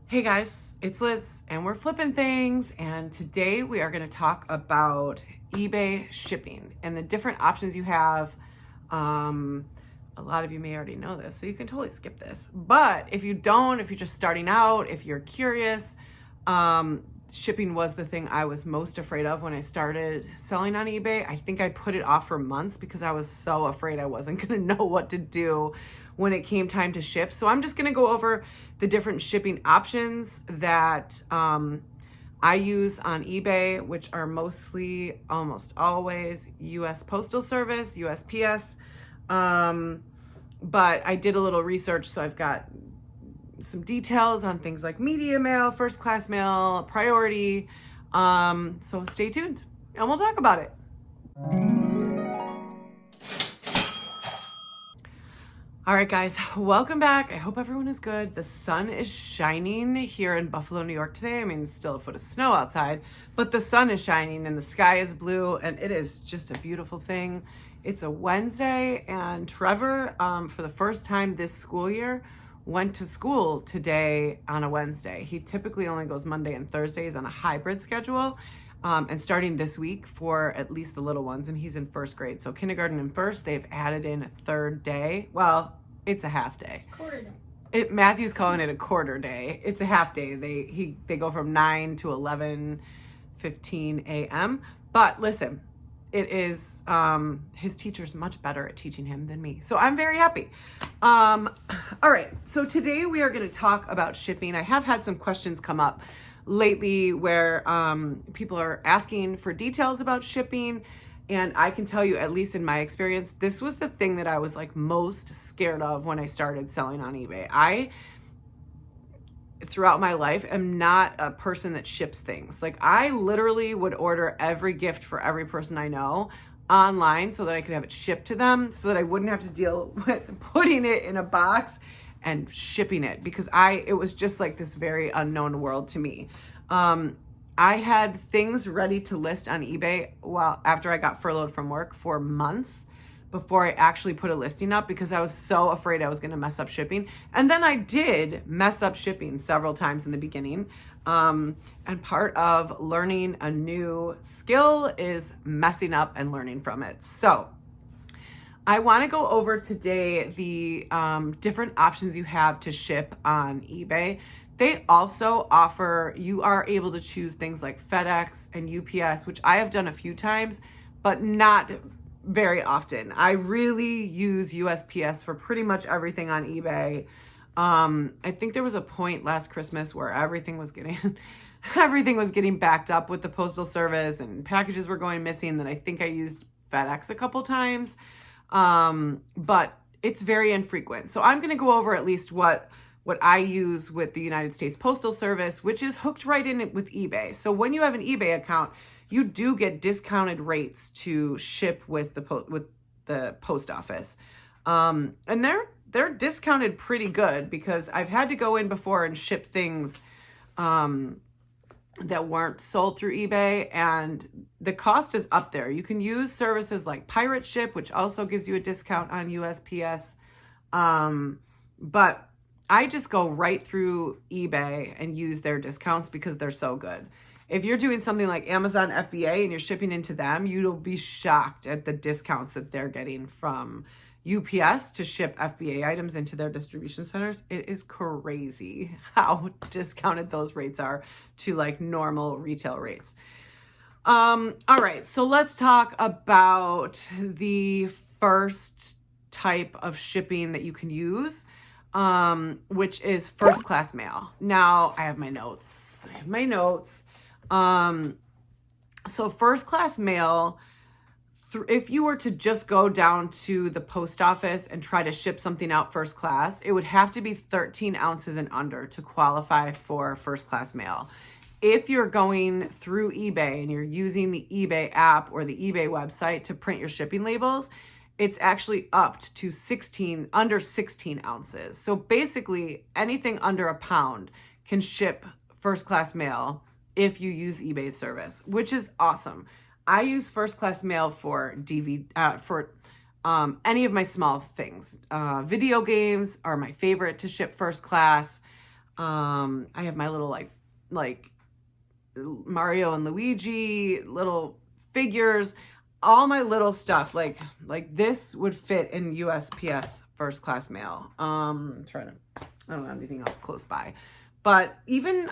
Hey guys, it's Liz and we're flipping things, and today we are going to talk about eBay shipping and the different options you have. A lot of you may already know this, so you can totally skip this. But if you don't, if you're just starting out, if you're curious, shipping was the thing I was most afraid of when I started selling on eBay. I think I put it off for months because I was so afraid I wasn't going to know what to do when it came time to ship. So I'm just going to go over the different shipping options that I use on eBay, which are mostly, almost always, US Postal Service, USPS. But I did a little research, so I've got some details on things like media mail, first class mail, priority. So stay tuned and we'll talk about it. All right, guys, welcome back. I hope everyone is good. The sun is shining here in Buffalo, New York today. I mean, it's still a foot of snow outside, but the sun is shining and the sky is blue, and it is just a beautiful thing. It's a Wednesday, and Trevor, for the first time this school year, went to school today on a Wednesday. He typically only goes Monday and Thursdays on a hybrid schedule. And starting this week for at least the little ones, and he's in first grade. So kindergarten and first, they've added in a third day. Well, it's a half day. Quarter day. Matthew's calling it a quarter day. It's a half day. They go from 9 to 11:15 a.m. But listen, it is his teacher's much better at teaching him than me. So I'm very happy. All right. So today we are going to talk about shipping. I have had some questions come up lately where people are asking for details about shipping, and I can tell you, at least in my experience, this was the thing that I was like most scared of when I started selling on eBay. I, throughout my life, am not a person that ships things. Like, I literally would order every gift for every person I know online so that I could have it shipped to them, so that I wouldn't have to deal with putting it in a box and shipping it, because it was just like this very unknown world to me. I had things ready to list on eBay after I got furloughed from work for months before I actually put a listing up, because I was so afraid I was going to mess up shipping. And then I did mess up shipping several times in the beginning. And part of learning a new skill is messing up and learning from it. So I want to go over today the different options you have to ship on eBay. They also offer, you are able to choose things like FedEx and UPS, which I have done a few times, but not very often. I really use USPS for pretty much everything on eBay. I think there was a point last Christmas where everything was getting backed up with the Postal Service and packages were going missing. Then I think I used FedEx a couple times. But it's very infrequent. So I'm going to go over at least what I use with the United States Postal Service, which is hooked right in with eBay. So when you have an eBay account, you do get discounted rates to ship with the post office. And they're discounted pretty good, because I've had to go in before and ship things that weren't sold through eBay, and the cost is up there. You can use services like Pirate Ship, which also gives you a discount on USPS. But I just go right through eBay and use their discounts because they're so good. If you're doing something like Amazon FBA and you're shipping into them, you'll be shocked at the discounts that they're getting from UPS to ship FBA items into their distribution centers. It is crazy how discounted those rates are to like normal retail rates. All right, so let's talk about the first type of shipping that you can use, which is first class mail. Now I have my notes. So first class mail, if you were to just go down to the post office and try to ship something out first class, it would have to be 13 ounces and under to qualify for first class mail. If you're going through eBay and you're using the eBay app or the eBay website to print your shipping labels, it's actually upped to under 16 ounces. So basically anything under a pound can ship first class mail if you use eBay's service, which is awesome. I use first class mail for any of my small things. Video games are my favorite to ship first class. I have my little like Mario and Luigi little figures, all my little stuff. Like this would fit in USPS first class mail. I don't have anything else close by. But even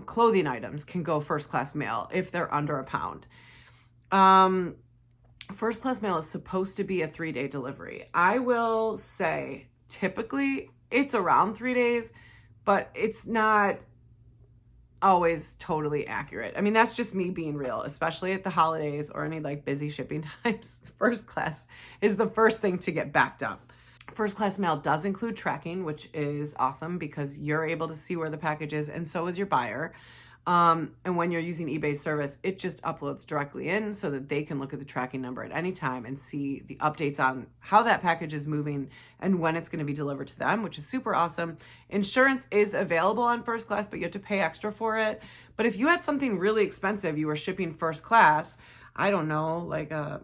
clothing items can go first class mail if they're under a pound. First class mail is supposed to be a 3-day delivery. I will say typically it's around 3 days, but it's not always totally accurate. I mean, that's just me being real, especially at the holidays or any like busy shipping times. First class is the first thing to get backed up. First class mail does include tracking, which is awesome because you're able to see where the package is, and so is your buyer. And when you're using eBay's service, it just uploads directly in so that they can look at the tracking number at any time and see the updates on how that package is moving and when it's going to be delivered to them, which is super awesome. Insurance is available on first class, but you have to pay extra for it. But if you had something really expensive, you were shipping first class, I don't know, like a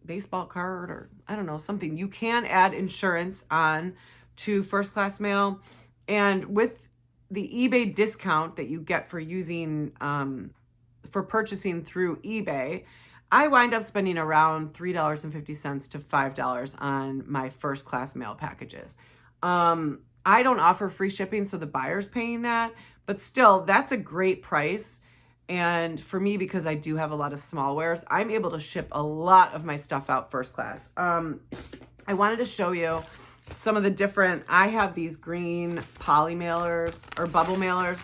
baseball card or I don't know, something, you can add insurance on to first class mail. And with the eBay discount that you get for using, for purchasing through eBay, I wind up spending around $3.50 to $5 on my first class mail packages. I don't offer free shipping, so the buyer's paying that, but still, that's a great price. And for me, because I do have a lot of small wares, I'm able to ship a lot of my stuff out first class. I wanted to show you some of the different, I have these green poly mailers or bubble mailers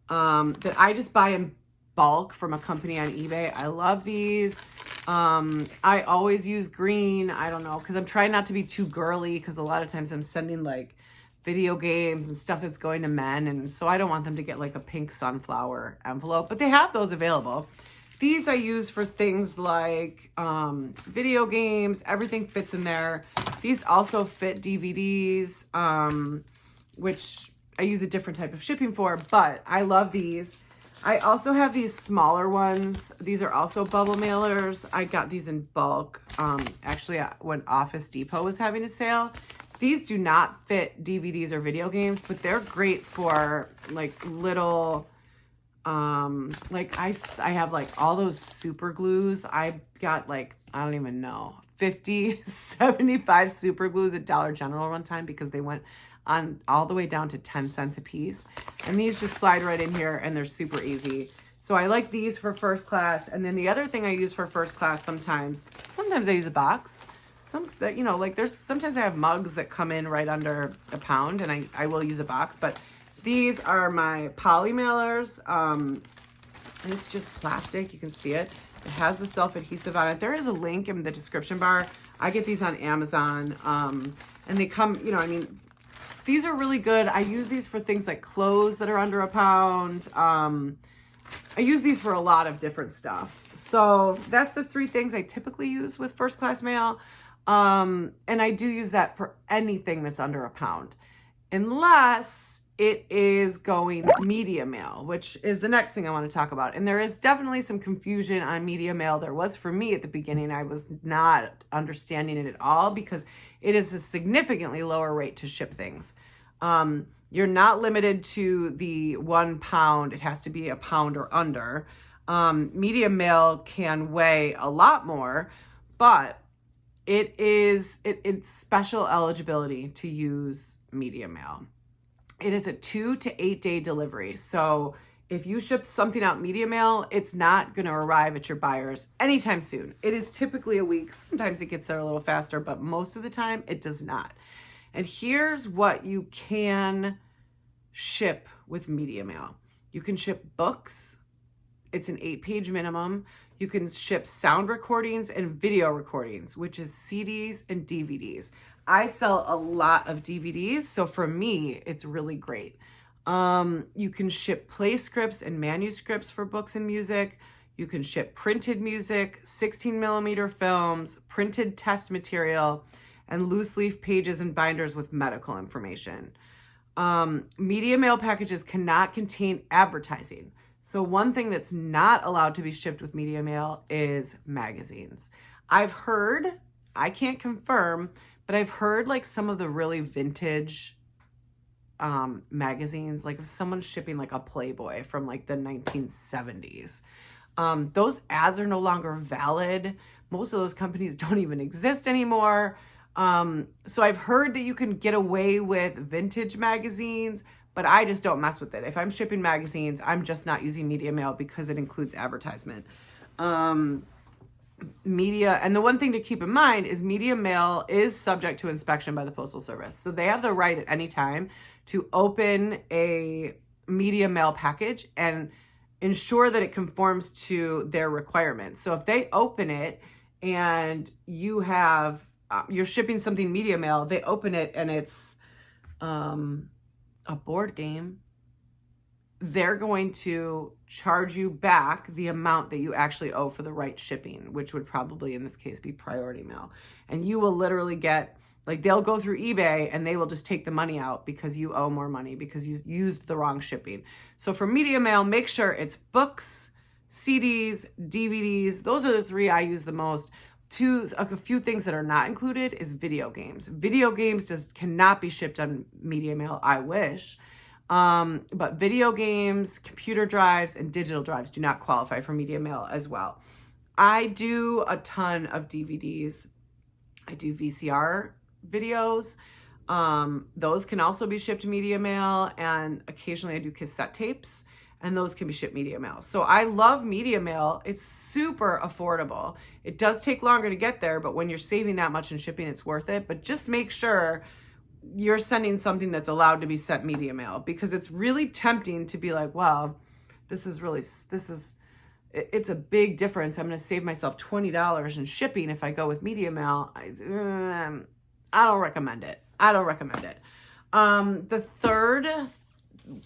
that I just buy in bulk from a company on eBay. I love these. I always use green. I don't know, because I'm trying not to be too girly, because a lot of times I'm sending like video games and stuff that's going to men, and so I don't want them to get like a pink sunflower envelope, but they have those available. These I use for things like video games. Everything fits in there. These also fit DVDs, which I use a different type of shipping for, but I love these. I also have these smaller ones. These are also bubble mailers. I got these in bulk, actually when Office Depot was having a sale. These do not fit DVDs or video games, but they're great for like little, like I have like all those super glues. I got like, I don't even know, 50, 75 super glues at Dollar General one time because they went on all the way down to 10 cents a piece. And these just slide right in here and they're super easy. So I like these for first class. And then the other thing I use for first class sometimes I use a box. You know, like sometimes I have mugs that come in right under a pound, and I will use a box, but these are my poly mailers. And it's just plastic. You can see it. It has the self-adhesive on it. There is a link in the description bar. I get these on Amazon. And they come, you know, I mean, these are really good. I use these for things like clothes that are under a pound. I use these for a lot of different stuff. So that's the 3 things I typically use with first class mail. And I do use that for anything that's under a pound, unless it is going media mail, which is the next thing I want to talk about. And there is definitely some confusion on media mail. There was for me at the beginning. I was not understanding it at all because it is a significantly lower rate to ship things. You're not limited to the 1 pound. It has to be a pound or under. Media mail can weigh a lot more, but it's special eligibility to use media mail. It is a 2 to 8 day delivery. So if you ship something out media mail, it's not going to arrive at your buyers anytime soon. It is typically a week. Sometimes it gets there a little faster, but most of the time it does not. And here's what you can ship with media mail. You can ship books. It's an 8-page minimum. You can ship sound recordings and video recordings, which is CDs and DVDs. I sell a lot of DVDs, so for me, it's really great. You can ship play scripts and manuscripts for books and music. You can ship printed music, 16mm films, printed test material, and loose leaf pages and binders with medical information. Media mail packages cannot contain advertising. So one thing that's not allowed to be shipped with media mail is magazines. I've heard, I can't confirm, but I've heard like some of the really vintage magazines, like if someone's shipping like a Playboy from like the 1970s, those ads are no longer valid. Most of those companies don't even exist anymore. So I've heard that you can get away with vintage magazines, but I just don't mess with it. If I'm shipping magazines, I'm just not using media mail because it includes advertisement. Media, and the one thing to keep in mind is media mail is subject to inspection by the Postal Service. So they have the right at any time to open a media mail package and ensure that it conforms to their requirements. So if they open it and you have, you're shipping something media mail, they open it and it's a board game, they're going to charge you back the amount that you actually owe for the right shipping, which would probably in this case be priority mail. And you will literally get, like, they'll go through eBay and they will just take the money out because you owe more money because you used the wrong shipping. So for media mail, make sure it's books, CDs, DVDs. Those are the three I use the most. A few things that are not included is video games. Video games cannot be shipped on media mail. I wish. But video games, computer drives, and digital drives do not qualify for media mail as well. I do a ton of DVDs. I do VCR videos. Those can also be shipped media mail, and occasionally I do cassette tapes, and those can be shipped media mail. So I love media mail. It's super affordable. It does take longer to get there, but when you're saving that much in shipping, it's worth it. But just make sure you're sending something that's allowed to be sent media mail, because it's really tempting to be like, well, it's a big difference. I'm going to save myself $20 in shipping if I go with media mail. I don't recommend it. The third,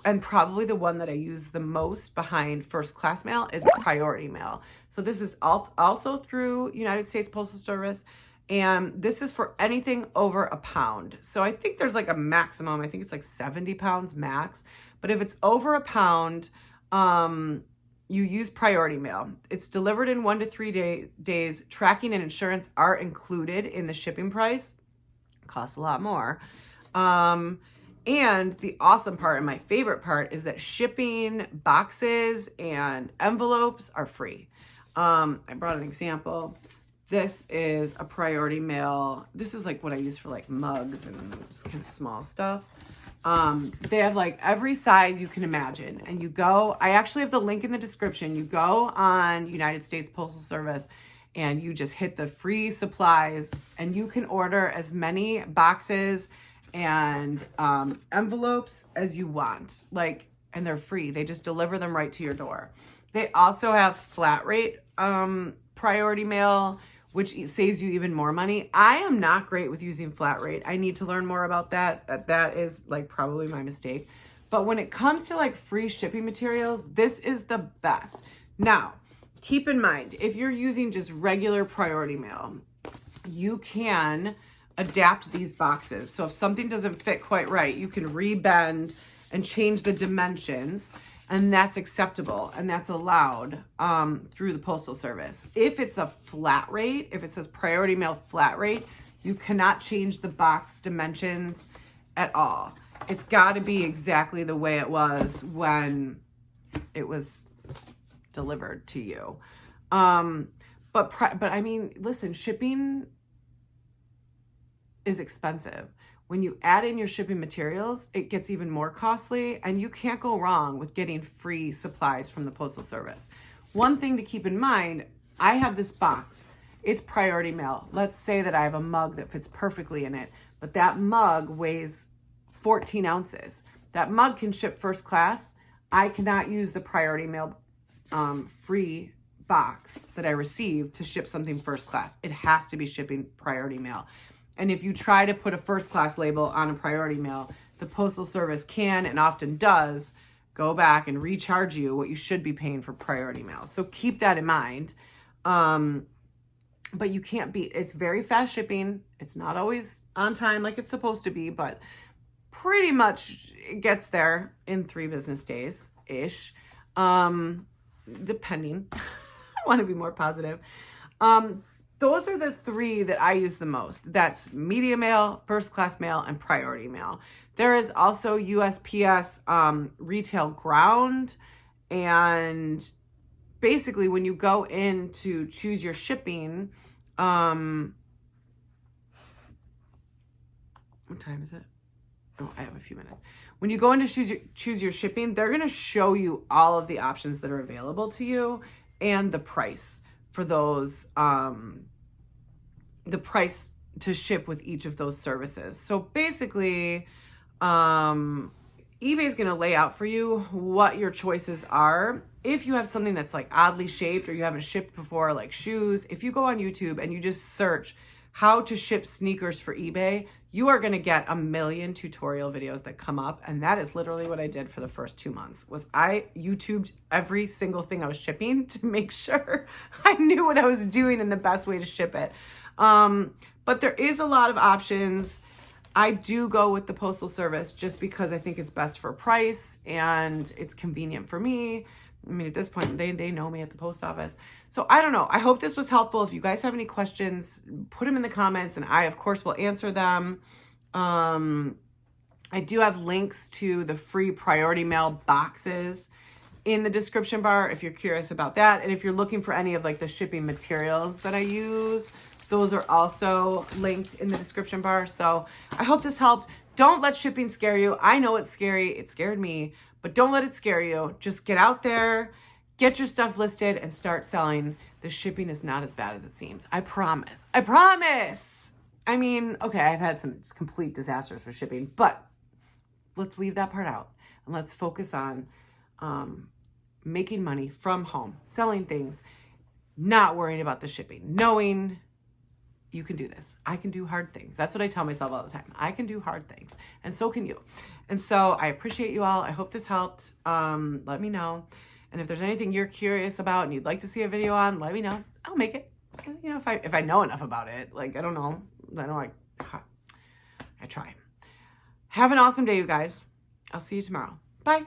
and probably the one that I use the most behind first class mail, is priority mail. So this is also through United States Postal Service. And this is for anything over a pound. So I think there's like a maximum. I think it's like 70 pounds max. But if it's over a pound, you use priority mail. It's delivered in 1 to 3 days. Tracking and insurance are included in the shipping price. Costs a lot more. And the awesome part, and my favorite part, is that shipping boxes and envelopes are free. I brought an example. This is a priority mail. This is like what I use for like mugs and just kind of small stuff. They have like every size you can imagine. And you go, I actually have the link in the description. You go on United States Postal Service and you just hit the free supplies, and you can order as many boxes and envelopes as you want. And they're free. They just deliver them right to your door. They also have flat rate priority mail, which saves you even more money. I am not great with using flat rate. I need to learn more about that. That is like probably my mistake. But when it comes to like free shipping materials, this is the best. Now, keep in mind, if you're using just regular priority mail, you can adapt these boxes. So if something doesn't fit quite right, you can rebend and change the dimensions. And that's acceptable, and that's allowed through the Postal Service. If it's a flat rate, if it says priority mail flat rate, you cannot change the box dimensions at all. It's got to be exactly the way it was when it was delivered to you. But I mean, listen, shipping is expensive. When you add in your shipping materials, it gets even more costly, and you can't go wrong with getting free supplies from the Postal Service. One thing to keep in mind, I have this box. It's priority mail. Let's say that I have a mug that fits perfectly in it, but that mug weighs 14 ounces. That mug can ship first class. I cannot use the priority mail free box that I received to ship something first class. It has to be shipping priority mail. And if you try to put a first class label on a priority mail, the Postal Service can, and often does, go back and recharge you what you should be paying for priority mail. So keep that in mind. But you can't beat, it's very fast shipping. It's not always on time like it's supposed to be, but pretty much it gets there in 3 business days-ish, depending. I want to be more positive. those are the 3 that I use the most. That's media mail, first class mail, and priority mail. There is also USPS retail ground. And basically when you go in to choose your shipping, what time is it? Oh, I have a few minutes. When you go in to choose your shipping, they're going to show you all of the options that are available to you and the price for those, the price to ship with each of those services. So basically, eBay is going to lay out for you what your choices are. If you have something that's like oddly shaped or you haven't shipped before, like shoes, if you go on YouTube and you just search how to ship sneakers for eBay, you are going to get a million tutorial videos that come up. And that is literally what I did for the first 2 months, was I YouTubed every single thing I was shipping to make sure I knew what I was doing and the best way to ship it. But there is a lot of options. I do go with the postal service just because I think it's best for price and it's convenient for me. I mean, at this point, they know me at the post office. So I don't know. I hope this was helpful. If you guys have any questions, put them in the comments and I, of course, will answer them. I do have links to the free priority mail boxes in the description bar if you're curious about that. And if you're looking for any of like the shipping materials that I use, those are also linked in the description bar. So I hope this helped. Don't let shipping scare you. I know it's scary. It scared me, but don't let it scare you. Just get out there, get your stuff listed, and start selling. The shipping is not as bad as it seems. I promise. I promise. I mean, okay, I've had some complete disasters for shipping, but let's leave that part out and let's focus on making money from home, selling things, not worrying about the shipping, knowing you can do this. I can do hard things. That's what I tell myself all the time. I can do hard things, and so can you. And so I appreciate you all. I hope this helped. Let me know. And if there's anything you're curious about and you'd like to see a video on, let me know. I'll make it. You know, if I know enough about it. Like, I don't know. I try. Have an awesome day, you guys. I'll see you tomorrow. Bye.